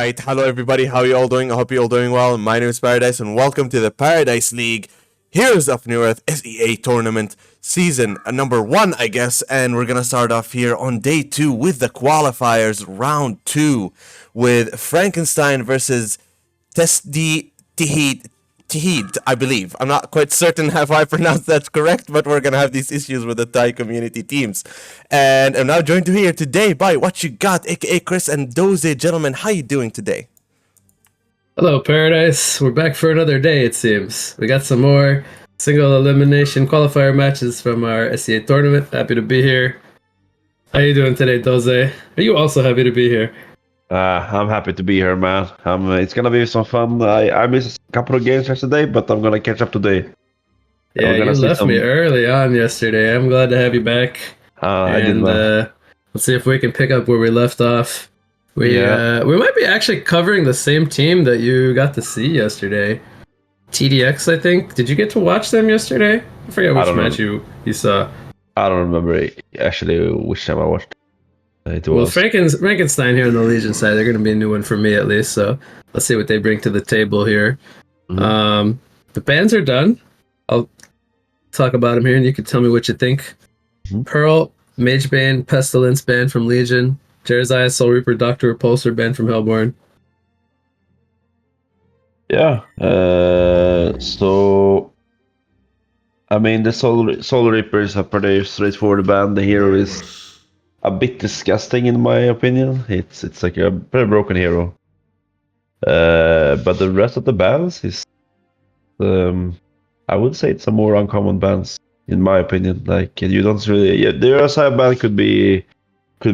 right. Hello, everybody. How are you all doing? I hope you're all doing well. My name is Paradise, and welcome to the Paradise League Heroes of Newerth SEA tournament season number 1, I guess. And we're going to start off here on day 2 with the qualifiers, round 2, with Frankenstein versus Testdee Teehid, I believe. I'm not quite certain if I pronounced that correct, but we're gonna have these issues with the Thai community teams. And I'm now joined here today by What You Got, aka Chris and Doze. Gentlemen, how you doing today? Hello, Paradise. We're back for another day, it seems. We got some more single elimination qualifier matches from our SEA tournament. Happy to be here. How you doing today, Doze? Are you also happy to be here? I'm happy to be here, man. It's gonna be some fun. I missed a couple of games yesterday, but I'm gonna catch up today. Yeah, you left me early on yesterday. I'm glad to have you back. I did well. Let's see if we can pick up where we left off. We might be actually covering the same team that you got to see yesterday. TDX, I think. Did you get to watch them yesterday? I forget which match you saw. I don't remember actually which time I watched. Well, Frankenstein here on the Legion side, they're going to be a new one for me at least. So let's see what they bring to the table here. Mm-hmm. The bans are done. I'll talk about them here, and you can tell me what you think. Mm-hmm. Pearl, Mage Bane, Pestilence ban from Legion. Jeremiah, Soul Reaper, Doctor Repulsor ban from Hellborn. Yeah. So I mean, the Soul Reaper is a pretty straightforward ban. The hero is a bit disgusting in my opinion. It's like a pretty broken hero. But the rest of the bans is, I would say it's a more uncommon bans in my opinion. Like you don't really, the RSI ban could be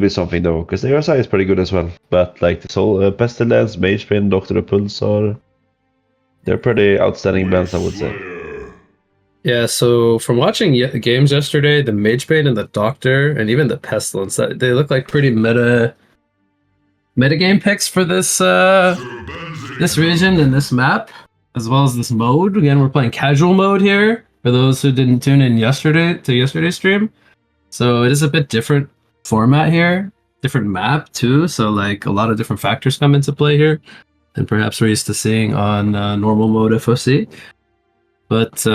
something though, because the RSI is pretty good as well. But like the Soul Pestilence, Mage Bane, Doctor Repulsor, they're pretty outstanding bans, I would say. Yeah, so from watching games yesterday, the Mage Bane and the Doctor, and even the Pestilence, they look like pretty metagame picks for this this region and this map, as well as this mode. Again, we're playing casual mode here, for those who didn't tune in yesterday's stream. So it is a bit different format here, different map too, so like a lot of different factors come into play here, and perhaps we're used to seeing on normal mode FOC. But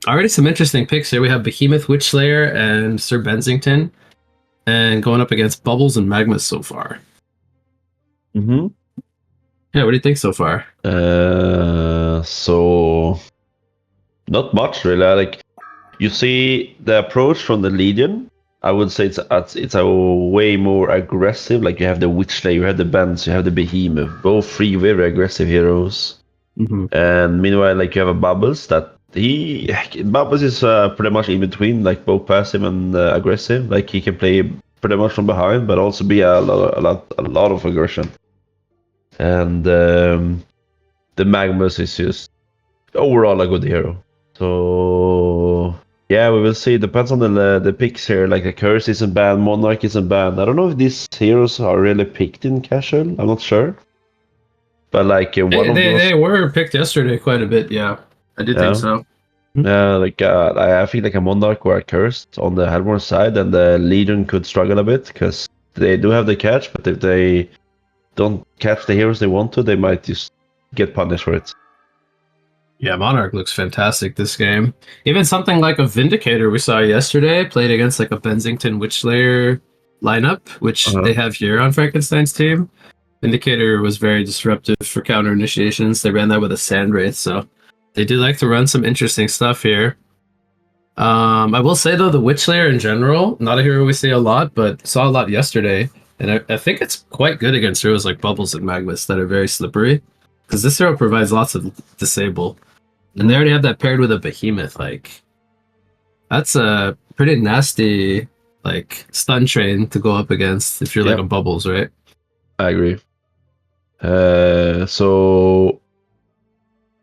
already some interesting picks here. We have Behemoth, Witchslayer, and Sir Bensington, and going up against Bubbles and Magmas so far. Mm-hmm. Yeah, what do you think so far? So not much really. Like you see the approach from the Legion, I would say it's a way more aggressive. Like you have the Witchslayer, you have the Bens, you have the Behemoth, both 3 very aggressive heroes. Mm-hmm. And meanwhile, like you have a Bubbles Bubbles is pretty much in between, like both passive and aggressive. Like he can play pretty much from behind, but also be a lot of aggression. And the Magmus is just overall a good hero. So yeah, we will see. Depends on the picks here. Like the Curse isn't banned, Monarch isn't banned. I don't know if these heroes are really picked in casual. I'm not sure. But like they were picked yesterday quite a bit. Yeah, I did think so. Yeah, like I feel like a Monarch or a Cursed on the Hellborn side, and the Legion could struggle a bit because they do have the catch, but if they don't catch the heroes they want to, they might just get punished for it. Yeah, Monarch looks fantastic this game. Even something like a Vindicator we saw yesterday played against like a Bensington Witchslayer lineup, which they have here on Frankenstein's team. Vindicator was very disruptive for counter initiations. They ran that with a Sandwraith, so they do like to run some interesting stuff here. I will say though, the Witchslayer in general, not a hero we see a lot, but saw a lot yesterday, and I think it's quite good against heroes like Bubbles and Magmas that are very slippery, because this hero provides lots of disable, and they already have that paired with a Behemoth. Like that's a pretty nasty like stun train to go up against if you're like a Bubbles, right? I agree. So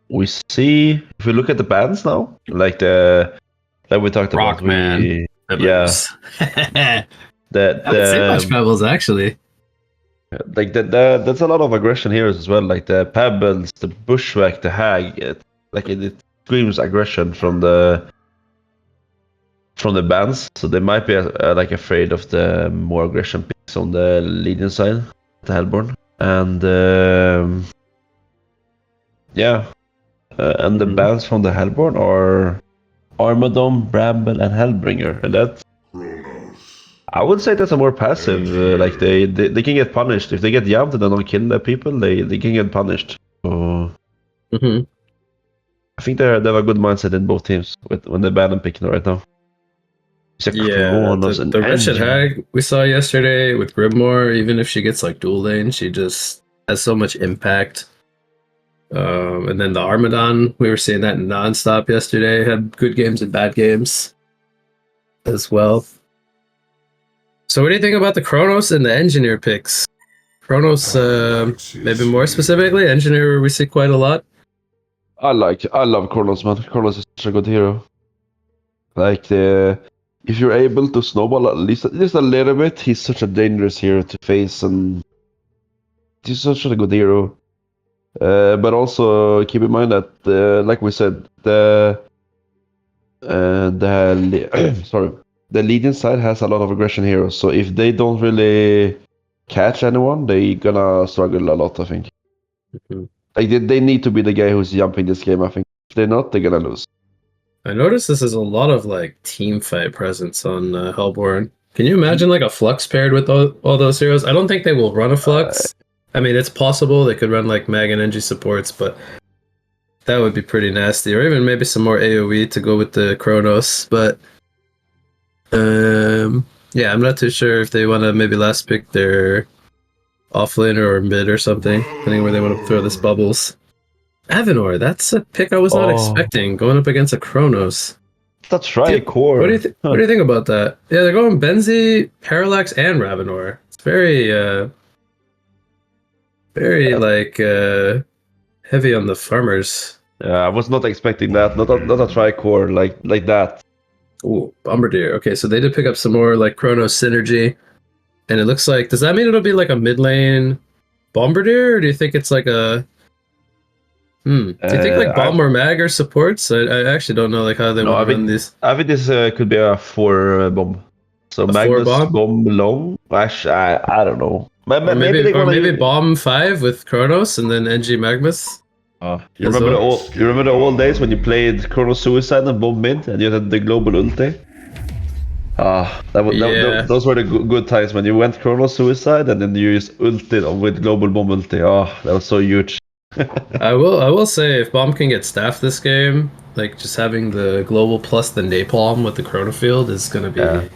we see, if we look at the bands now, like we talked about, Rockman. the much Pebbles actually. Like that's a lot of aggression heroes as well. Like the Pebbles, the Bushwhack, the Hag. It screams aggression from the bands. So they might be like afraid of the more aggression picks on the Legion side, the Hellborn. and and the Mhm. bans from the Hellborn are Armadon, Bramble, and Hellbringer, and that's I would say that's a more passive. Like they can get punished if they get yabbed and they don't kill the people. They can get punished. So Mhm. I think they have a good mindset in both teams when they ban and picking right now. It's a Yeah, Kronos and the Wretched Engine. Hag we saw yesterday with Grimoire, even if she gets like dual lane, she just has so much impact. And then the Armadon, we were seeing that nonstop yesterday. Had good games and bad games as well. So, what do you think about the Kronos and the Engineer picks? Kronos, maybe more specifically, Engineer we see quite a lot. I love Kronos, man. Kronos is such a good hero. Like if you're able to snowball at least a little bit, he's such a dangerous hero to face, and he's such a good hero. But also keep in mind that, like we said, sorry, the Legion side has a lot of aggression heroes. So if they don't really catch anyone, they gonna struggle a lot. I think. Mhm. Like they need to be the guy who's jumping this game. I think if they're not, they're gonna lose. I noticed this is a lot of like team fight presence on Hellborn. Can you imagine like a Flux paired with all those heroes? I don't think they will run a Flux. I mean, it's possible they could run like Mag and Engie supports, but that would be pretty nasty. Or even maybe some more AoE to go with the Kronos. But yeah, I'm not too sure if they want to maybe last pick their offlaner or mid or something, depending where they want to throw this bubbles. Avenor, that's a pick I was not expecting, going up against a Kronos. That's right, core. What do you what do you think about that? Yeah, they're going Benzi, Parallax, and Ravenor. It's very like heavy on the farmers. Yeah, I was not expecting that. Not a tricore like that. Ooh, Bombardier. Okay, so they did pick up some more like Chronos synergy, and it looks like. Does that mean it'll be like a mid lane Bombardier, or do you think it's like a? Do you think like Bomb or Mag are supports? I actually don't know like how they want to run these. I think this could be a 4 bomb. So A 4 Magnus bomb, bomb long. Actually, I don't know. or Maybe they're gonna maybe use. Bomb 5 with Chronos and then NG Magnus. You remember the old days when you played Chrono Suicide and Bomb Mid and you had the global ulti? Yeah. Those were the good times when you went Chrono Suicide and then you just ulted with global bomb ulti. That was so huge. I will say if Bomb can get staffed this game, like just having the global plus the napalm with the chrono field is gonna be man,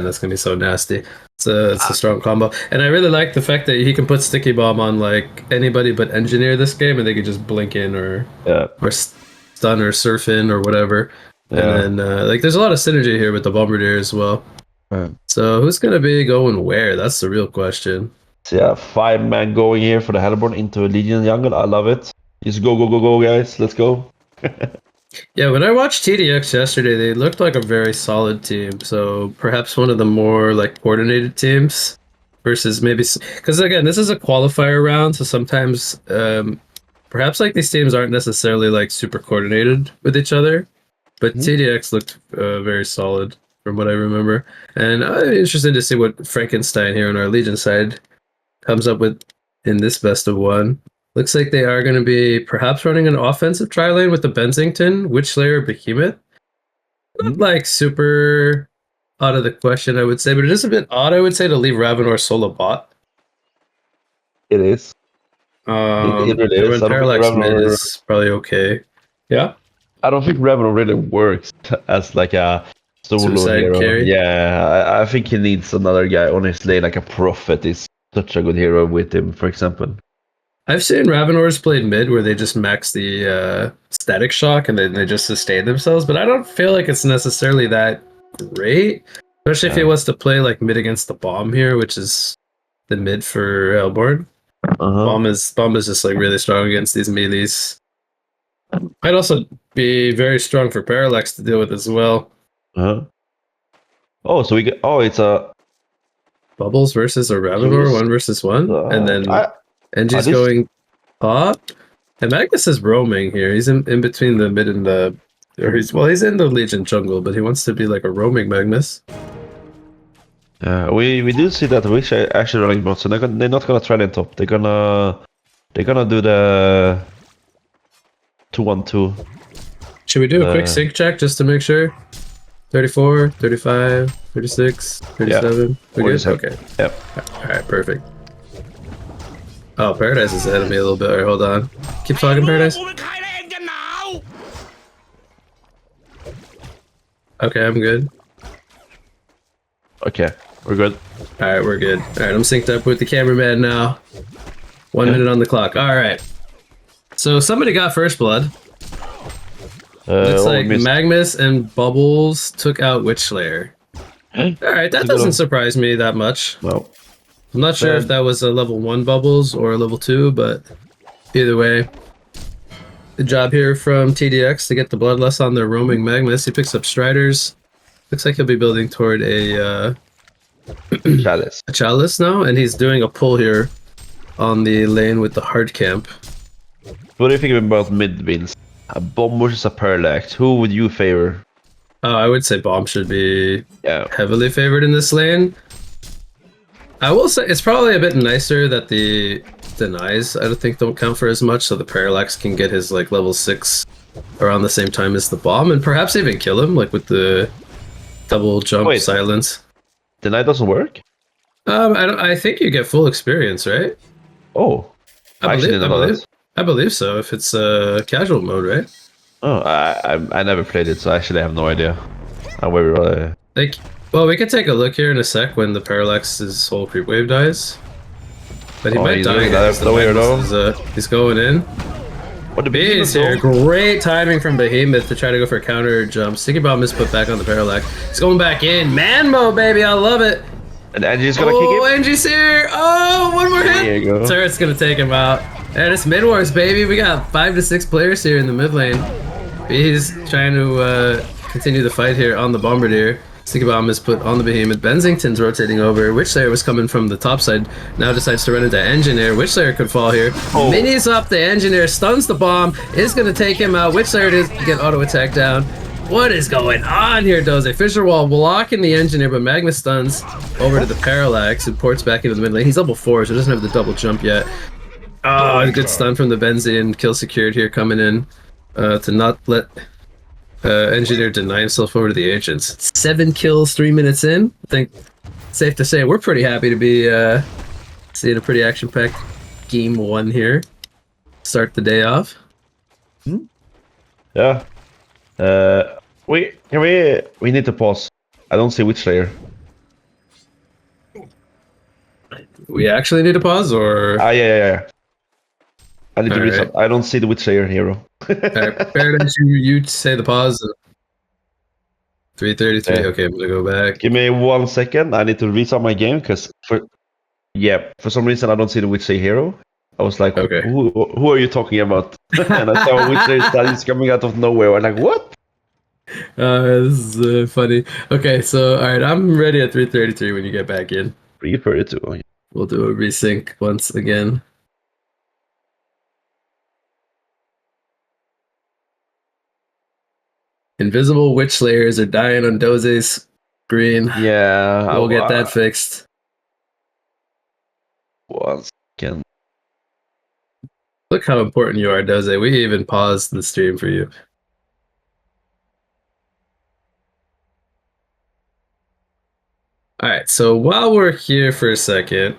that's gonna be so nasty. It's a strong combo. And I really like the fact that he can put sticky bomb on like anybody but engineer this game and they could just blink in or stun or surf in or whatever. And then like there's a lot of synergy here with the bombardier as well. So who's gonna be going where? That's the real question. So 5-man going here for the Hellborn into a Legion jungle. I love it. Just go, guys. Let's go. Yeah, when I watched TDX yesterday, they looked like a very solid team. So perhaps one of the more like coordinated teams versus maybe because again, this is a qualifier round, so sometimes perhaps like these teams aren't necessarily like super coordinated with each other. But TDX looked very solid from what I remember, and I'm interested to see what Frankenstein here on our Legion side comes up with in this best of one. Looks like they are going to be perhaps running an offensive tri lane with the Bensington, Witchlayer, Behemoth. Not like super out of the question, I would say, but it is a bit odd, I would say, to leave Ravenor solo bot. It is. It really is. I don't think Parallax mid Ravenor is probably okay. Yeah. I don't think Ravenor really works as like a solo Suicide hero. carry. Yeah, I think he needs another guy on his lane, like a Prophet is such a good hero with him, for example. I've seen Ravenors played mid where they just max the static shock and then they just sustain themselves, but I don't feel like it's necessarily that great. Especially if he wants to play like mid against the bomb here, which is the mid for Hellborn. Bomb is just like really strong against these melees. Might also be very strong for Parallax to deal with as well. Oh, so we get it's a Bubbles versus a Ravenor, 1v1, and then NG's going top. And Magnus is roaming here. He's in between the mid and the he's in the Legion jungle, but he wants to be like a roaming Magnus. We do see that Witch are actually running bots, and they're not gonna try in top. They're gonna do the 2-1-2. Should we do a quick sync check just to make sure? 34, 35, 36, 37. We good? Okay. Yep. Alright, perfect. Oh, Paradise is ahead of me a little bit. Alright, hold on. Keep talking, Paradise. Okay, I'm good. Okay, we're good. Alright, we're good. Alright, I'm synced up with the cameraman now. 1 minute on the clock. Alright. So somebody got first blood. Looks like Magnus and Bubbles took out Witchslayer. Alright, that doesn't surprise me that much. No. I'm not sure if that was a level 1 Bubbles or a level 2, but either way. Good job here from TDX to get the Bloodlust on their roaming Magnus. He picks up Striders. Looks like he'll be building toward a Chalice. a Chalice now, and he's doing a pull here on the lane with the hard camp. What do you think about mid wins? A bomb versus a Parallax. Who would you favor? I would say Bomb should be Yeah. heavily favored in this lane. I will say it's probably a bit nicer that the denies I don't count for as much, so the Parallax can get his like level 6 around the same time as the Bomb, and perhaps even kill him like with the double jump silence. Deny doesn't work? I think you get full experience, right? Oh. I believe so, if it's casual mode, right? Oh, I never played it, so I actually have no idea. Well, we could take a look here in a sec when the Parallax's whole creep wave dies. But he might die. He's going in. What the Behemoth here. Great timing from Behemoth to try to go for a counter jump. Sticky Bomb is put back on the Parallax. He's going back in. Man mode, baby. I love it. And Angie's gonna kick him. Oh, Angie's here. Oh, one more hit. There you go. Turret's gonna take him out. And it's mid wars, baby. We got 5 to 6 players here in the mid lane. He's trying to continue the fight here on the Bombardier. Sticky Bomb is put on the Behemoth. Bensington's rotating over. Witchslayer was coming from the top side. Now decides to run into Engineer. Witchslayer could fall here. Oh. Minis up the Engineer. Stuns the Bomb. Is going to take him out. Witchslayer does get auto attack down. What is going on here, Doze? Fisher Wall blocking the Engineer, but Magnus stuns over to the Parallax and ports back into the mid lane. He's level 4, so doesn't have the double jump yet. Oh, a good stun from the Benzi and kill secured here coming in to not let Engineer deny himself over to the Ancients. 7 kills, 3 minutes in. I think safe to say we're pretty happy to be seeing a pretty action-packed game 1 here. Start the day off. Yeah. We need to pause. I don't see Witchslayer. We actually need to pause, or? Yeah. I need to reset. I don't see the Witchslayer hero. Alright, Paradise, you say the pause. 3:33. Yeah. Okay, I'm gonna go back. Give me 1 second. I need to restart my game because for some reason I don't see the Witchslayer hero. I was like, okay, who are you talking about? And I saw Witchslayer studies coming out of nowhere. I'm like, what? This is funny. Okay, so alright, I'm ready at 3:33 when you get back in. 3:32. We'll do a resync once again. Invisible Witchslayers are dying on Doze's screen. Yeah, we'll get that fixed. 1 second. Look how important you are, Doze. We even paused the stream for you. Alright, so while we're here for a second,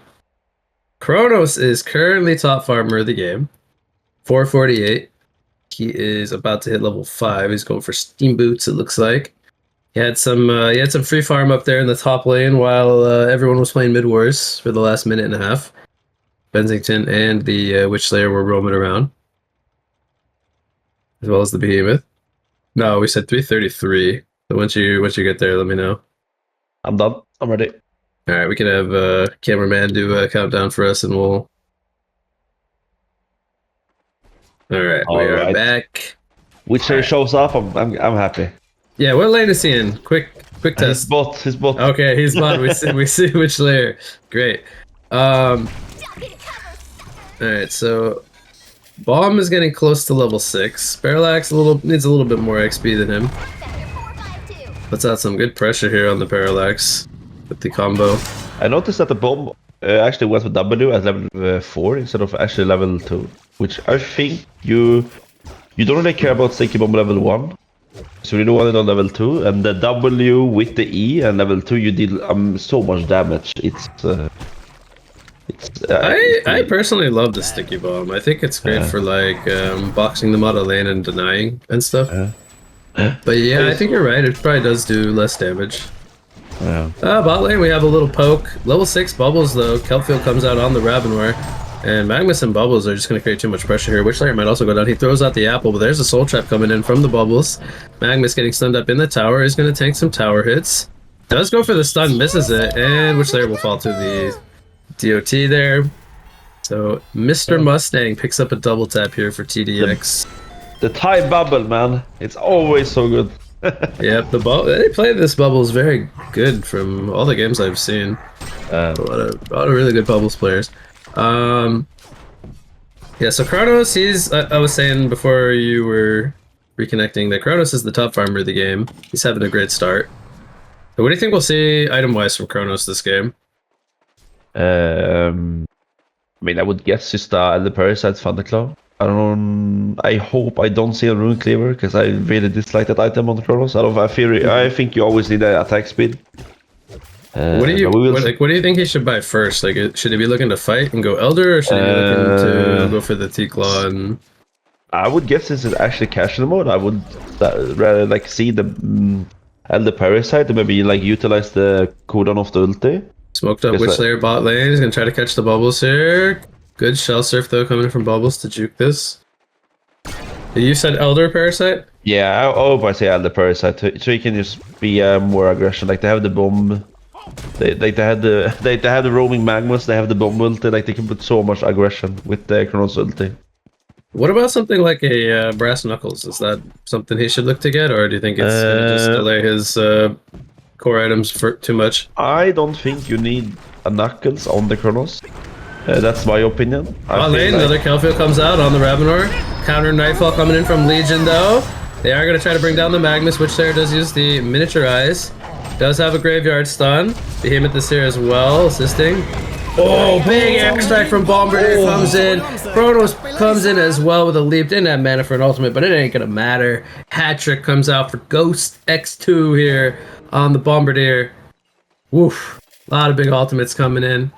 Kronos is currently top farmer of the game. 448. He is about to hit level 5. He's going for Steam Boots, it looks like. He had some free farm up there in the top lane while everyone was playing Mid Wars for the last minute and a half. Bensington and the Witchslayer were roaming around, as well as the Behemoth. No, we said 3:33. So once you get there, let me know. I'm done. I'm ready. All right, we can have cameraman do a countdown for us, and we'll. All right, we are back. Witchslayer shows up. I'm happy. Yeah, what lane is he in? Quick test. His bot. Okay, he's bot. We see Witchslayer. Great. Alright, so Bomb is getting close to level 6. Parallax needs a little bit more XP than him. Puts out some good pressure here on the Parallax. with the combo. I noticed that the bomb actually went with W at level 4 instead of actually level 2, which I think you don't really care about sticky bomb level 1, so you don't want it on level 2, and the W with the E and level 2 you deal so much damage. I personally love the sticky bomb. I think it's great for like boxing them out of lane and denying and stuff. But yeah, I think you're right. It probably does do less damage. Yeah. Bot lane, we have a little poke. Level 6 Bubbles, though. Kelpfield comes out on the Ravenor. And Magnus and Bubbles are just going to create too much pressure here. Witchlayer might also go down. He throws out the apple, but there's a Soul Trap coming in from the Bubbles. Magnus getting stunned up in the tower. He's going to tank some tower hits. Does go for the stun, misses it. And Witchlayer will fall to the DOT there. So Mr. Mustang picks up a double tap here for TDX. The Thai bubble, man. It's always so good. Yep, they play this Bubbles very good from all the games I've seen. A lot of really good Bubbles players. Yeah, so Kronos, I was saying before you were reconnecting that Kronos is the top farmer of the game. He's having a great start. So what do you think we'll see item-wise from Kronos this game? I mean, I would guess just the Parasite's Thunderclaw. I hope I don't see a Rune Cleaver, because I really dislike that item on Kronos. I think you always need the attack speed. What do you think he should buy first? Like, should he be looking to fight and go Elder, or should he be looking to go for the T-Claw? And I would guess this is actually casual mode. I would rather like see the Elder Parasite and maybe like utilize the cooldown of the ulti. Smoked up Witchlayer bot lane. He's gonna try to catch the Bubbles here. Good Shell Surf though coming from Bubbles to juke this. You said Elder Parasite? Yeah, I hope I say Elder Parasite so he can just be more aggression. Like they have the bomb, they have the roaming Magnus, they have the bomb ulti. Like they can put so much aggression with the Kronos ulti. What about something like a Brass Knuckles? Is that something he should look to get, or do you think it's gonna just delay his core items for too much? I don't think you need a Knuckles on the Kronos. That's my opinion. Lane, another Kelpfield comes out on the Ravenor. Counter Nightfall coming in from Legion though. They are going to try to bring down the Magnus, which there does use the Miniaturize. Does have a Graveyard Stun. Behemoth is here as well, assisting. Oh, big air strike from Bombardier comes in. Kronos comes in as well with a leap. Didn't have mana for an ultimate, but it ain't going to matter. Hat trick comes out for Ghost X2 here on the Bombardier. Woof. A lot of big ultimates coming in.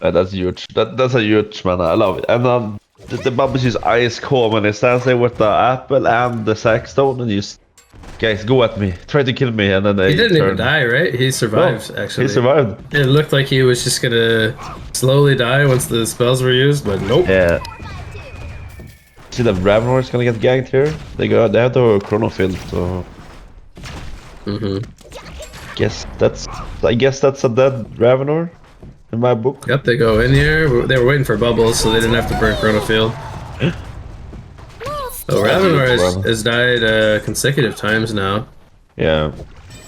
That's huge. That's a huge, man. I love it. And the Bubbles is ice cold when he stands there with the apple and the sackstone and just, guys, go at me, try to kill me, and then he didn't even die, right? He survived. Actually, he survived. It looked like he was just gonna slowly die once the spells were used, but nope. Yeah. See, the Ravenor is gonna get ganked here. They have the Chronofield, so. I guess that's a dead Ravenor. In my book. Yep, they go in here. They were waiting for Bubbles, so they didn't have to burn Chronofield. So Ravenor has died consecutive times now. Yeah.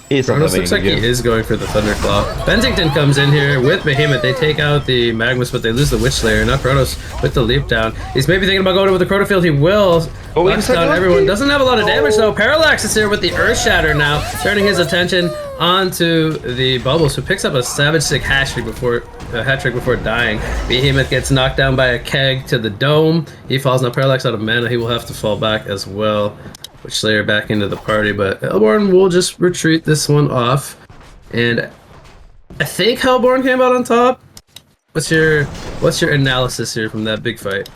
Kronos looks like he is going for the Thunderclaw. Bensington comes in here with Behemoth. They take out the Magnus, but they lose the Witchlayer. Now Kronos with the leap down. He's maybe thinking about going with the Chronofield. He will. Knocks down everyone. Doesn't have a lot of damage though. Parallax is here with the Earth Shatter now, turning his attention onto the Bubbles, who picks up a Savage Stick hat trick before dying. Behemoth gets knocked down by a keg to the dome. He falls. Now Parallax out of mana. He will have to fall back as well. Witchlayer back into the party, but Hellborn will just retreat this one off. And I think Hellborn came out on top. What's your analysis here from that big fight?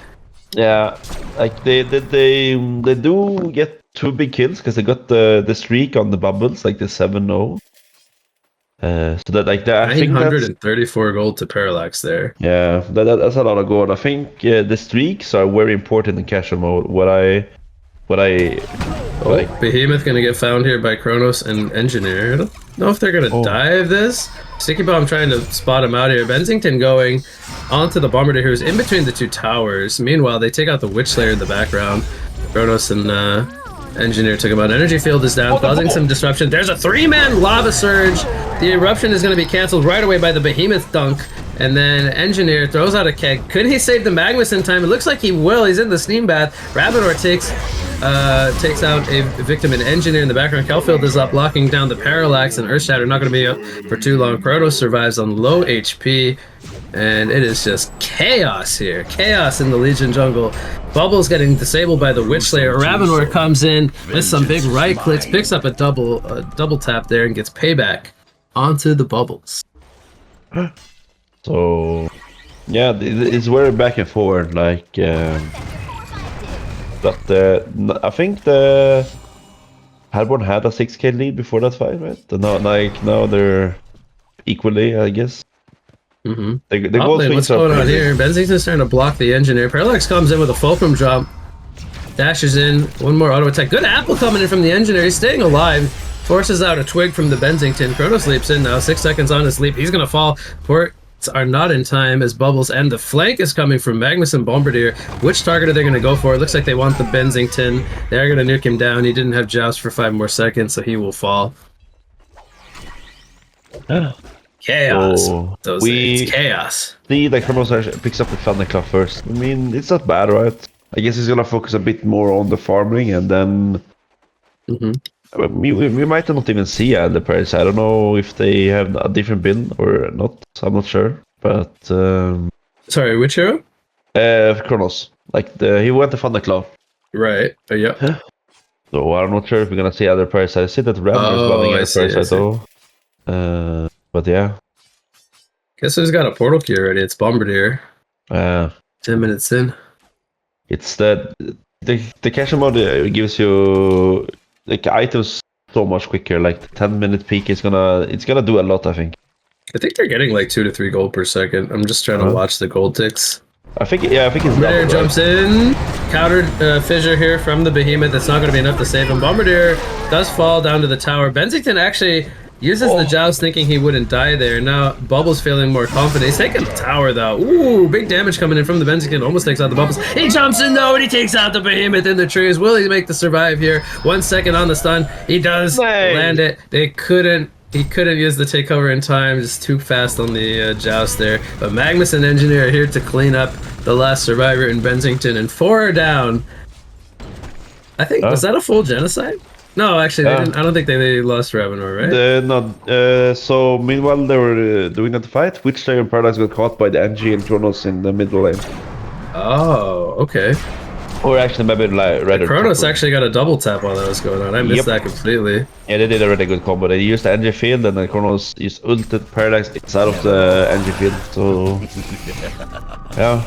Yeah, like they do get 2 big kills because they got the streak on the Bubbles, like the 7-0. So that like that, I think 934 gold to Parallax there. Yeah, that's a lot of gold. I think the streaks are very important in casual mode. Behemoth gonna get found here by Kronos and Engineer. I don't know if they're gonna dive this. Sticky Bomb trying to spot him out here. Bensington going onto the Bombardier, who's in between the 2 towers. Meanwhile, they take out the Witchlayer in the background. Kronos and Engineer took him out. Energy field is down, causing some disruption. There's a 3-man lava surge. The eruption is going to be canceled right away by the Behemoth dunk. And then Engineer throws out a keg. Could he save the Magnus in time? It looks like he will. He's in the steam bath. Ravenor takes takes out a victim and engineer in the background. Kelfield is up, locking down the Parallax, and Earthshatter not going to be up for too long. Kronos survives on low HP, and it is just chaos here. Chaos in the Legion jungle. Bubbles getting disabled by the Witchslayer. Ravenor comes in with some big right clicks, picks up a double tap there, and gets payback onto the Bubbles. So, yeah, it's very back and forward. Like, but I think the Hellborn had a 6k lead before that fight, right? Now they're equally, I guess. Mm-hmm. What's going on here? Bensington's trying to block the engineer. Parallax comes in with a fulcrum jump. Dashes in. One more auto attack. Good apple coming in from the engineer. He's staying alive. Forces out a twig from the Bensington. Kronos leaps in now. 6 seconds on his leap. He's going to fall. Ports are not in time as Bubbles and the flank is coming from Magnus and Bombardier. Which target are they going to go for? It looks like they want the Bensington. They're going to nuke him down. He didn't have Joust for 5 more seconds, so he will fall. Chaos. So it's chaos. See, like Kronos picks up the Thunderclaw first. I mean, it's not bad, right? I guess he's gonna focus a bit more on the farming, and then we might not even see Adler Paris. I don't know if they have a different build or not. I'm not sure, but sorry, which hero? Kronos. Like he went to Thunderclaw. Right. Yeah. So I'm not sure if we're gonna see Adler Paris. I see that Ravenor is running Adler Paris though. But yeah. Guess who's got a portal key already? It's Bombardier. 10 minutes in. It's that the cache mode gives you like items so much quicker. Like the 10-minute peak is gonna do a lot, I think. I think they're getting like 2 to 3 gold per second. I'm just trying to watch the gold ticks. I think it's Bombardier jumps in. Countered fissure here from the Behemoth. That's not going to be enough to save him. Bombardier does fall down to the tower. Bensington actually uses the Joust thinking he wouldn't die there. Now Bubbles feeling more confident. He's taking the tower though. Ooh, big damage coming in from the Bensington. Almost takes out the Bubbles. He jumps in though and he takes out the Behemoth in the trees. Will he make the survive here? 1 second on the stun. He does land it. He couldn't use the takeover in time. Just too fast on the Joust there. But Magnus and Engineer are here to clean up the last survivor in Bensington. And 4 are down. I think, was that a full genocide? No, actually, they didn't. I don't think they lost Ravenor, right? So meanwhile, they were doing that fight. Witchslayer and Paradise got caught by the NG and Kronos in the middle lane. Oh, okay. Or actually, maybe rather. Kronos actually got a double tap while that was going on. I missed that completely. Yeah, they did a really good combo. They used the NG field, and then Kronos used ulted Paradise inside of the NG field. So yeah.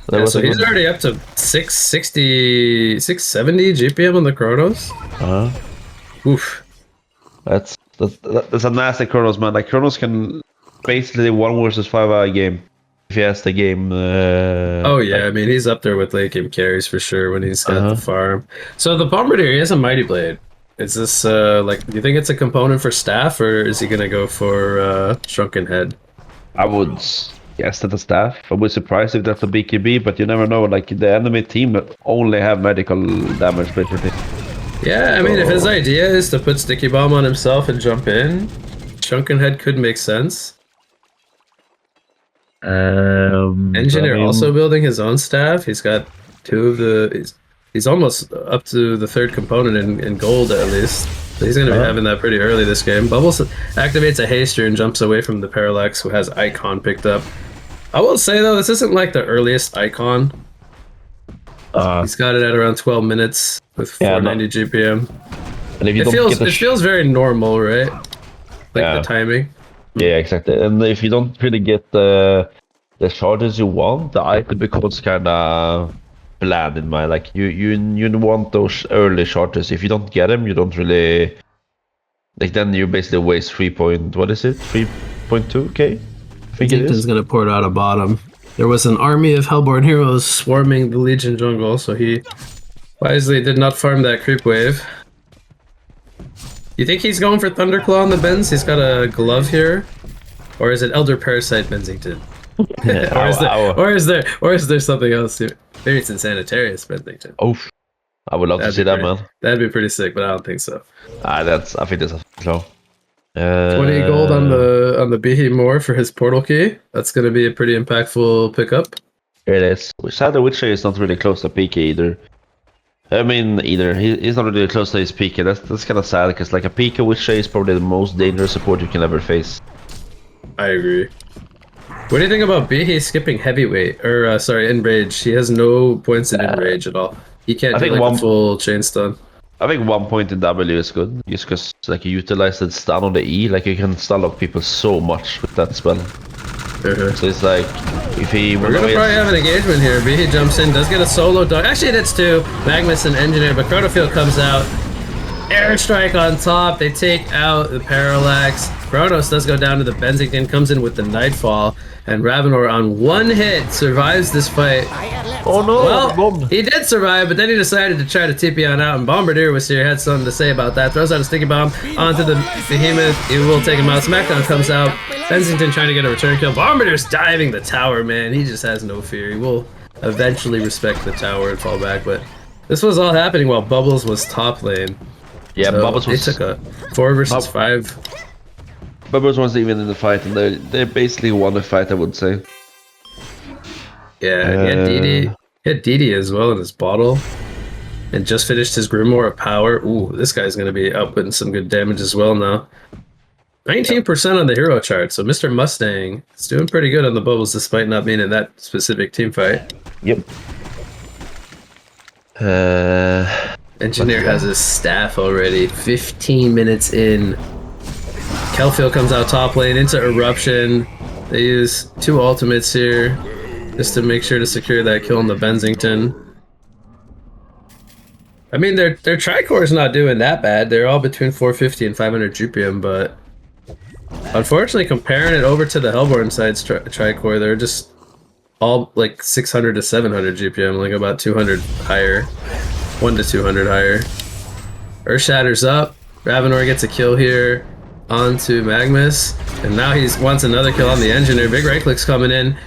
So he's already up to 660, 670 GPM on the Kronos. Oof. That's a nasty Kronos, man. Like Kronos can basically 1 versus 5 hour game if he has the game. Oh yeah, I mean he's up there with late game carries for sure when he's got the farm. So the Bombardier, he has a Mighty Blade. Is this like? Do you think it's a component for staff, or is he gonna go for Shrunken Head? I would. Yes, to the staff. I would be surprised if that's a BKB, but you never know. Like the enemy team only have medical damage, basically. Yeah, I mean, if his idea is to put Sticky Bomb on himself and jump in, Shrunken Head could make sense. Engineer also building his own staff. He's got 2 of the. He's almost up to the 3rd component in gold at least. So he's going to be having that pretty early this game. Bubbles activates a haster and jumps away from the Parallax, who has Icon picked up. I will say though, this isn't like the earliest Icon. He's got it at around 12 minutes with 490 GPM. And if you it feels very normal, right? Like the timing. Yeah, exactly. And if you don't really get the charges you want, the item becomes kind of bland in my like. You want those early charges. If you don't get them, you don't really like. Then you basically waste 3.2k. I think is gonna port out a bottom. There was an army of Hellborn heroes swarming the Legion jungle, so he wisely did not farm that creep wave. You think he's going for Thunderclaw on the Benz? He's got a glove here, or is it Elder Parasite Bensington? or is there something else here? Maybe it's Insanitarius Bensington. Oh, I would love to see that, man. That'd be pretty sick, but I don't think so. I think that's a flow. 20 gold on the Behemoth for his portal key. That's going to be a pretty impactful pickup. It is. Shadow Witcher is not really close to PK either. I mean, either. He's not really close to his PK. That's kind of sad, because like a PK Witch Slayer is probably the most dangerous support you can ever face. I agree. What do you think about Behe skipping heavyweight? Or, sorry, Enrage. He has no points in Enrage at all. He can't do like a full chain stun. I think 1 point in W is good, just because like you utilize the stun on the E, like you can stun lock people so much with that spell. So it's like, if he... We're gonna probably have an engagement here. Behe jumps in, does get a solo dog. Actually, that's two. Magnus and Engineer, but Chronofield comes out. Airstrike on top. They take out the Parallax. Kronos does go down to the Benzington, comes in with the Nightfall, and Ravenor on one hit survives this fight. Oh no! Well, he did survive, but then he decided to try to TP on out, and Bombardier was here, had something to say about that. Throws out a sticky bomb onto the Behemoth. He will take him out. Smackdown comes out. Benzington trying to get a return kill. Bombardier's diving the tower, man. He just has no fear. He will eventually respect the tower and fall back, but this was all happening while Bubbles was top lane. Yeah, so Bubbles was... They took a 4 versus 5. Bubbles wasn't even in the fight, and they basically won the fight, I would say. Yeah, he had DD. He had DD as well in his bottle. And just finished his Grimoire of Power. Ooh, this guy's going to be outputting some good damage as well now. 19% on the hero chart, so Mr. Mustang is doing pretty good on the bubbles despite not being in that specific team fight. Yep. Engineer has his staff already. 15 minutes in. Kelfield comes out top lane into Eruption. They use 2 ultimates here just to make sure to secure that kill on the Benzington. I mean, their Tricore is not doing that bad. They're all between 450 and 500 GPM, but unfortunately, comparing it over to the Hellborn side's Tricore, they're just all like 600 to 700 GPM, like about 200 higher. 1 to 200 higher. Earthshatter's up. Ravenor gets a kill here onto Magnus. And now he wants another kill on the Engineer. Big right click's coming in.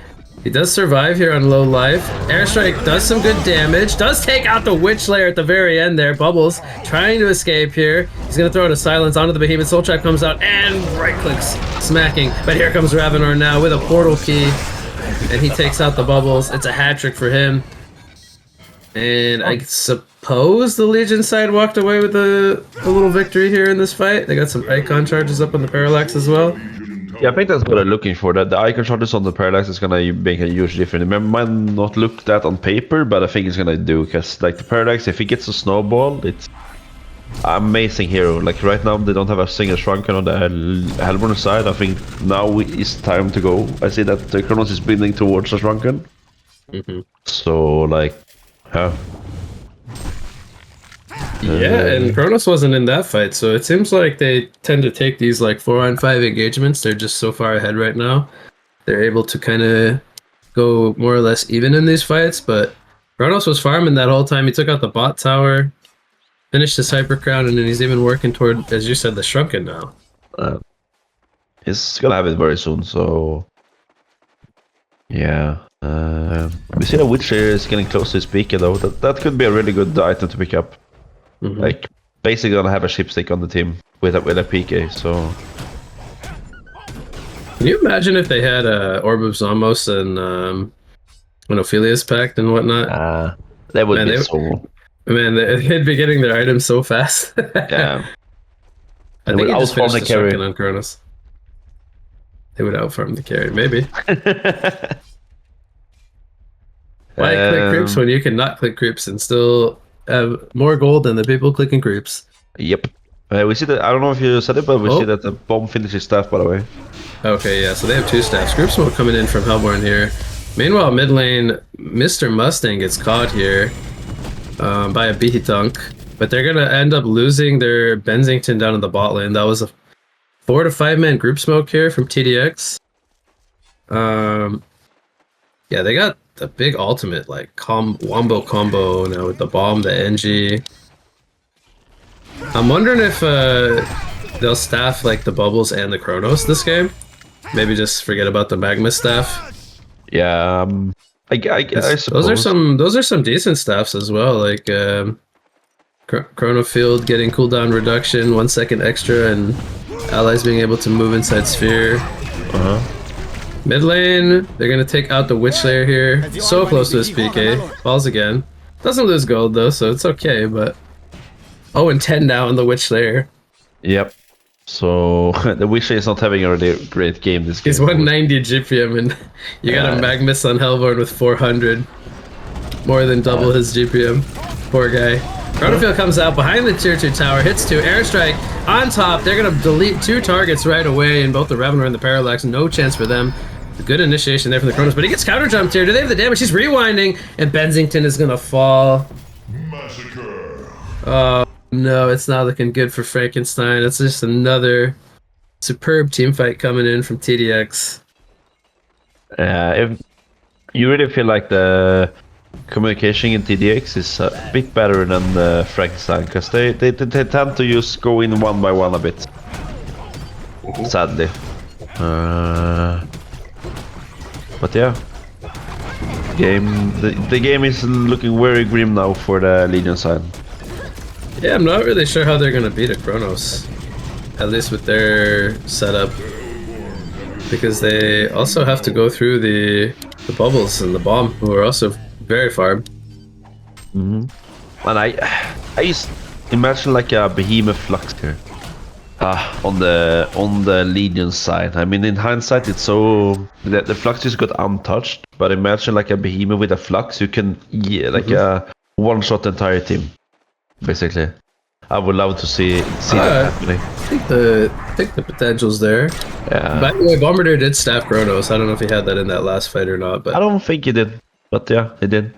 He does survive here on low life. Airstrike does some good damage. Does take out the Witch Slayer at the very end there. Bubbles trying to escape here. He's going to throw out a silence onto the Behemoth. Soul Trap comes out and right clicks smacking. But here comes Ravenor now with a portal key. And he takes out the Bubbles. It's a hat trick for him. And I suppose the Legion side walked away with a little victory here in this fight. They got some icon charges up on the Parallax as well. Yeah, I think that's what I'm looking for. That the icon charges on the Parallax is gonna make a huge difference. It might not look that on paper, but I think it's gonna do, because like the Parallax, if he gets a snowball, it's amazing hero. Like right now, they don't have a single Shrunken on the Hellborn side. I think now is time to go. I see that the Kronos is building towards the Shrunken. So like. Yeah, and Kronos wasn't in that fight, so it seems like they tend to take these like 4-on-5 engagements. They're just so far ahead right now. They're able to kind of go more or less even in these fights, but Kronos was farming that whole time. He took out the bot tower, finished his Hyper Crown, and then he's even working toward, as you said, the Shrunken now. He's gonna have it very soon, so... Yeah. We see the Witch Slayer is getting close to his peak, though. That could be a really good item to pick up. Like, basically gonna have a shipstick on the team with a PK, so... Can you imagine if they had Orb of Zombos and Ophelia's Pact and whatnot? That would be so... Man, they'd be getting their items so fast. Yeah. I think he just finished the Shrunken on Kronos. They would outfarm the carry, maybe. Why click creeps when you can not click creeps and still have more gold than the people clicking creeps? Yep. We see that, I don't know if you said it, but we see that the bomb finishes staff, by the way. Okay, yeah, so they have 2 staffs. Group smoke coming in from Hellborn here. Meanwhile, mid lane, Mr. Mustang gets caught here by a Behe Dunk. But they're going to end up losing their Benzington down in the bot lane. That was a 4 to 5 man group smoke here from TDX. Yeah, they got the big ultimate, like wombo combo now with the bomb, the NG. I'm wondering if they'll staff like the Bubbles and the Kronos this game. Maybe just forget about the Magma staff. Yeah, I suppose. Those are some decent staffs as well, like Chrono Field getting cooldown reduction, 1 second extra, and allies being able to move inside sphere. Mid lane, they're gonna take out the Witch Slayer here. So close to his PK. Falls again. Doesn't lose gold though, so it's okay, but 0-10 now in the Witch Slayer. Yep. So the Wisher is not having a really great game this game. He's 190 GPM and you got a Magnus on Hellborn with 400. More than double his GPM. Poor guy. Chronofield comes out behind the tier 2 tower, hits 2, airstrike on top. They're gonna delete 2 targets right away in both the Revenant and the Parallax. No chance for them. A good initiation there from the Kronos, but he gets counter jumped here. Do they have the damage? He's rewinding, and Bensington is gonna fall. Oh no, it's not looking good for Frankenstein. It's just another superb team fight coming in from TDX. If you really feel like the communication in TDX is a bit better than the Frankenstein, because they tend to just go in one by one a bit. Sadly. But yeah, the game is looking very grim now for the Legion side. Yeah, I'm not really sure how they're gonna beat a Kronos, at least with their setup, because they also have to go through the bubbles and the bomb, who are also very farm. And I just imagine like a behemoth flux here. On the Legion side. I mean, in hindsight, it's so the flux just got untouched. But imagine like a behemoth with a flux, you can one-shot the entire team, basically. I would love to see that happening. I think the potential's there. Yeah. By the way, Bombardier did staff Kronos. I don't know if he had that in that last fight or not, but I don't think he did, but yeah, he did.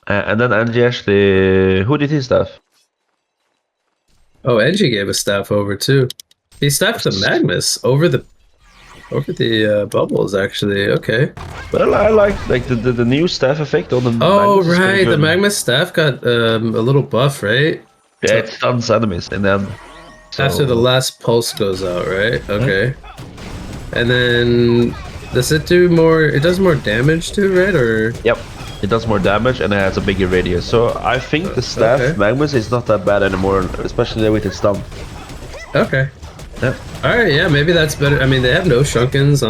And then Angie actually, who did his staff? Oh, Engie gave a staff over too. He staffed the Magnus over the bubbles actually. Okay. Well, I like the new staff effect on the. Oh Magnus right, the Magnus staff got a little buff, right? Yeah, it stuns enemies in the end. So... After the last pulse goes out, right? Okay. Yeah. And then does it do more? It does more damage too, right? Or yep. It does more damage and it has a bigger radius. So I think the staff Magnus is not that bad anymore, especially with its stun. Okay. Yeah. Alright, yeah, maybe that's better. I mean, they have no Shunkens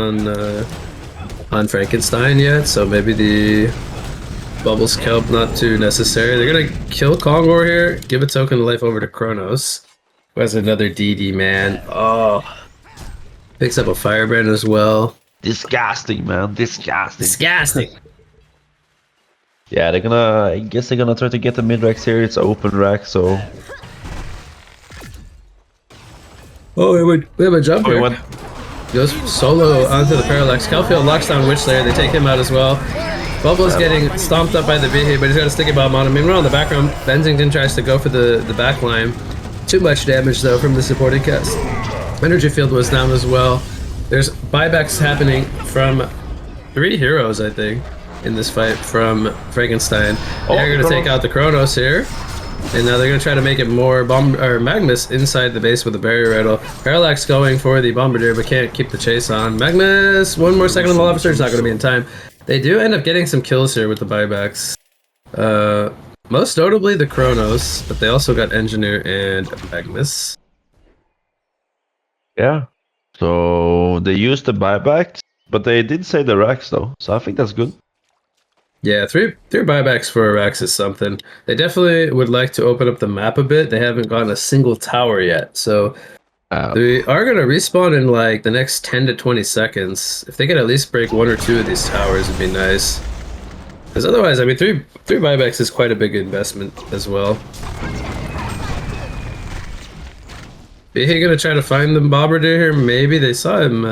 on Frankenstein yet, so maybe the bubble scalp not too necessary. They're gonna kill Kongor here, give a token of life over to Kronos, who has another DD, man. Oh. Picks up a Firebrand as well. Disgusting, man. Disgusting. Disgusting. Yeah, I guess they're gonna try to get the mid-racks here. It's open rack, so... Oh, we have a jump here. Goes solo onto the Parallax. Kelfield locks down Witch Slayer. They take him out as well. Bubble's getting stomped up by the Teehid, but he's got a sticky bomb on him. Meanwhile, in the background, Bensington tries to go for the back line. Too much damage, though, from the supporting cast. Energy field was down as well. There's buybacks happening from 3 heroes, I think, in this fight from Frankenstein. They're going to take out the Kronos here. And now they're going to try to make it more Magnus inside the base with a barrier rattle. Parallax going for the Bombardier, but can't keep the chase on. Magnus, 1 more second on the Lava Surge, not going to be in time. They do end up getting some kills here with the buybacks. Most notably the Kronos, but they also got Engineer and Magnus. Yeah. So they used the buybacks, but they did say the racks though, so I think that's good. Yeah, three buybacks for Arax is something. They definitely would like to open up the map a bit. They haven't gotten a single tower yet, so they are going to respawn in like the next 10 to 20 seconds. If they could at least break 1 or 2 of these towers, it'd be nice. Because otherwise, I mean, three buybacks is quite a big investment as well. Are he gonna try to find the Bombardier here? Maybe they saw him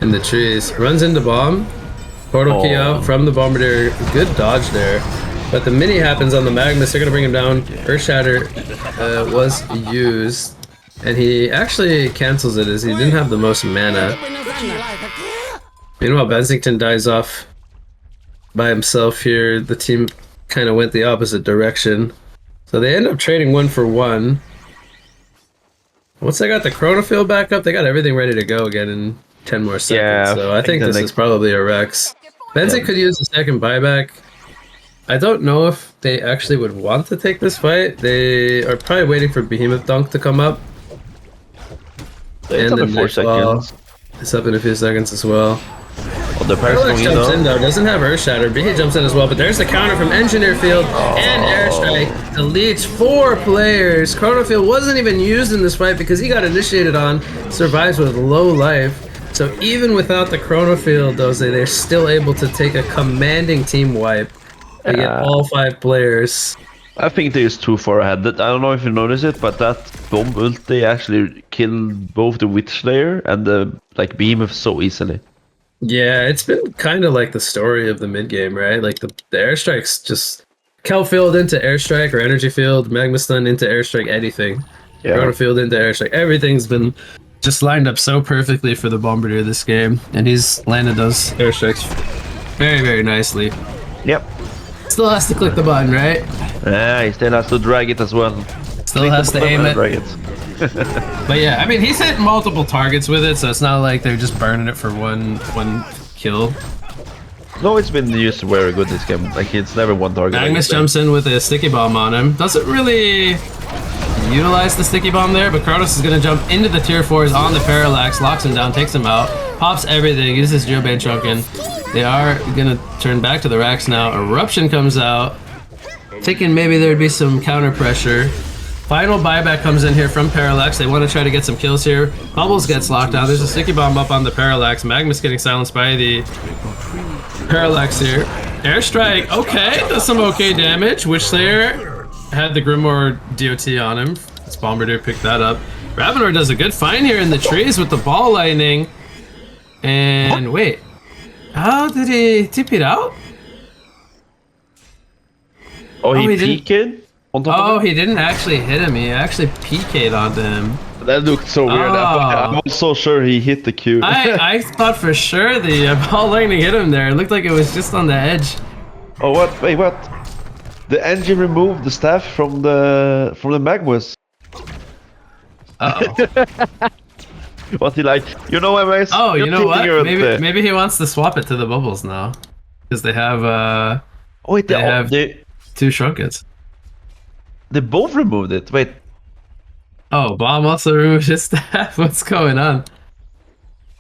in the trees. Runs into bomb. Portal key out from the Bombardier. Good dodge there. But the mini happens on the Magnus. They're gonna bring him down. Earthshatter was used. And he actually cancels it as he didn't have the most mana. Meanwhile, Bensington dies off by himself here. The team kind of went the opposite direction. So they end up trading 1 for 1. Once they got the Chronofield back up, they got everything ready to go again in 10 more seconds. Yeah, so I think this is probably a Rex. Benzing could use a second buyback. I don't know if they actually would want to take this fight. They are probably waiting for Behemoth Dunk to come up. It's and up in 4 seconds. It's up in a few seconds as well. Oh, the parry's Parallax going jumps in in though, doesn't have Earth Shatter. He jumps in as well, but there's the counter from Engineer Field and Airstrike. Deletes 4 players. Chrono Field wasn't even used in this fight because he got initiated on. Survives with low life. So even without the Chrono Field, they're still able to take a commanding team wipe. They get all 5 players. I think they're too far ahead. I don't know if you noticed it, but that bomb ulti actually killed both the Witch Slayer and the Behemoth so easily. Yeah, it's been kind of like the story of the mid game, right? Like the airstrikes just Kel Field into airstrike or energy field, Magma Stun into airstrike, anything. Yeah. Chrono Field into airstrike. Everything's been just lined up so perfectly for the Bombardier this game, and he's landed those airstrikes very, very nicely. Yep. Still has to click the button, right? Yeah, he still has to drag it as well. Still has to aim it. Drag it. But yeah, I mean, he's hit multiple targets with it, so it's not like they're just burning it for one kill. No, it's been used very good this game. Like, it's never one target. Magnus jumps in with a sticky bomb on him. Doesn't really utilize the sticky bomb there, but Kronos is going to jump into the tier 4s on the Parallax, locks him down, takes him out, pops everything, uses Geobane Shrunken. They are going to turn back to the racks now. Eruption comes out, thinking maybe there'd be some counter pressure. Final buyback comes in here from Parallax. They want to try to get some kills here. Bubbles gets locked down. There's a sticky bomb up on the Parallax. Magnus getting silenced by the Parallax here. Airstrike, okay, does some okay damage. Witch Slayer had the Grimoire DOT on him. This Bombardier picked that up. Ravenor does a good find here in the trees with the ball lightning. And wait, how did he tip it out? Oh, he didn't. peeked on top of it? He didn't actually hit him. He actually PK'd onto him. That looked so weird. I was so sure he hit the Q. I thought for sure the ball lightning hit him there. It looked like it was just on the edge. Oh, what? Wait, what? The engine removed the staff from the Magnus. Uh-oh. Was he like, you know what, Max? Oh, you know what? Maybe he wants to swap it to the bubbles now. Because they have oh, wait, they have 2 Shrunkets. They both removed it. Wait. Oh, Bomb also removed his staff. What's going on?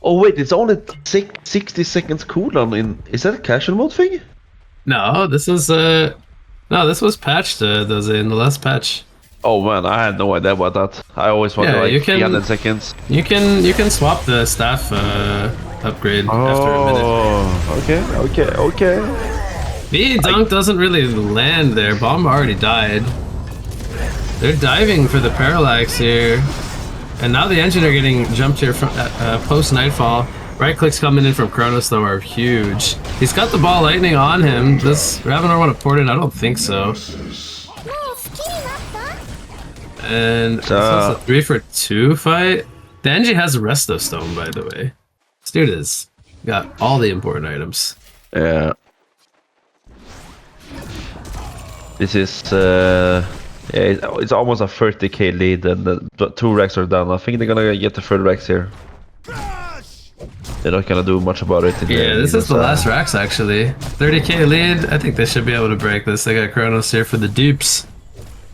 Oh wait, it's only 60 seconds cooldown in. Is that a casual mode thing? No, this was patched those in the last patch. Oh man, I had no idea about that. I always wanted like 300 seconds. You can swap the staff upgrade after a minute. Oh, okay. The dunk doesn't really land there. Bomb already died. They're diving for the Parallax here. And now the engine are getting jumped here from post Nightfall. Right clicks coming in from Kronos though are huge. He's got the ball lightning on him. Does Ravenor want to port it? I don't think so. And this is a 3-for-2 fight. The engine has a Resto Stone, by the way. This dude has got all the important items. Yeah. This is it's almost a 30k lead, and the 2 racks are done. I think they're gonna get the 3rd racks here. They're not gonna do much about it. Yeah, this is the last racks actually. 30k lead. I think they should be able to break this. They got Kronos here for the dupes.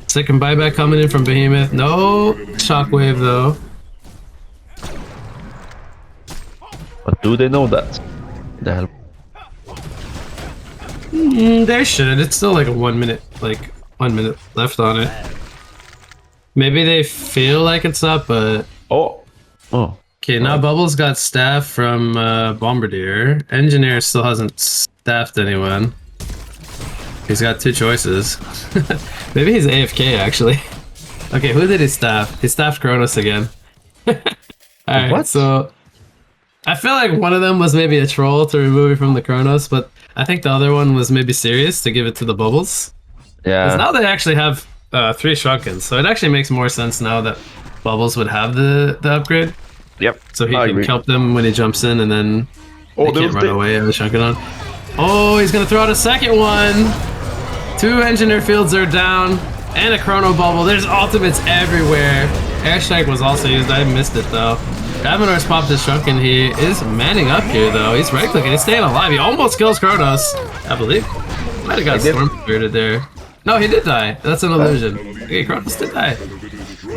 Second buyback coming in from Behemoth. No shockwave though. But do they know that? The hell. They should. It's still like 1 minute, like 1 minute left on it. Maybe they feel like it's up, but oh. Okay, now Bubbles got staff from Bombardier. Engineer still hasn't staffed anyone. He's got 2 choices. Maybe he's AFK actually. Okay, who did he staff? He staffed Kronos again. Alright, what? So I feel like one of them was maybe a troll to remove it from the Kronos, but I think the other one was maybe serious to give it to the Bubbles. Yeah. Because now they actually have 3 Shrunkens, so it actually makes more sense now that Bubbles would have the upgrade. Yep. So he can help them when he jumps in, and then they can't run away and the Shrunken on. Oh, he's gonna throw out a second one! 2 Engineer Fields are down, and a Chrono Bubble. There's ultimates everywhere. Airstrike was also used, I missed it though. Ravenor's popped his Shrunken. He is manning up here though. He's right clicking, he's staying alive. He almost kills Kronos, I believe. Might have got Storm Spirited there. No, he did die. That's an illusion. Okay, Kronos did die.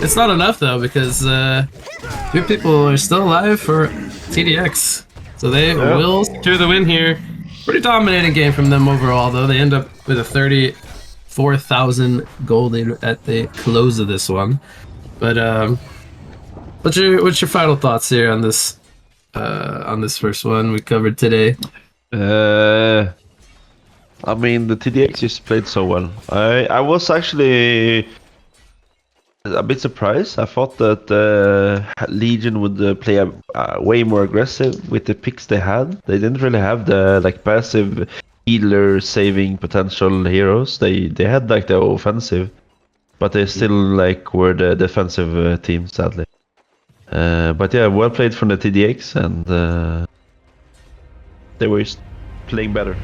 It's not enough though, because 3 people are still alive for TDX. So they will secure the win here. Pretty dominating game from them overall, though. They end up with a 34,000 gold at the close of this one. But what's your final thoughts here on this first one we covered today? I mean, the TDX just played so well. I was actually a bit surprised. I thought that Legion would play way more aggressive with the picks they had. They didn't really have the like passive healer saving potential heroes. They had like the offensive, but they still like were the defensive team, sadly. But yeah, well played from the TDX, and they were just playing better.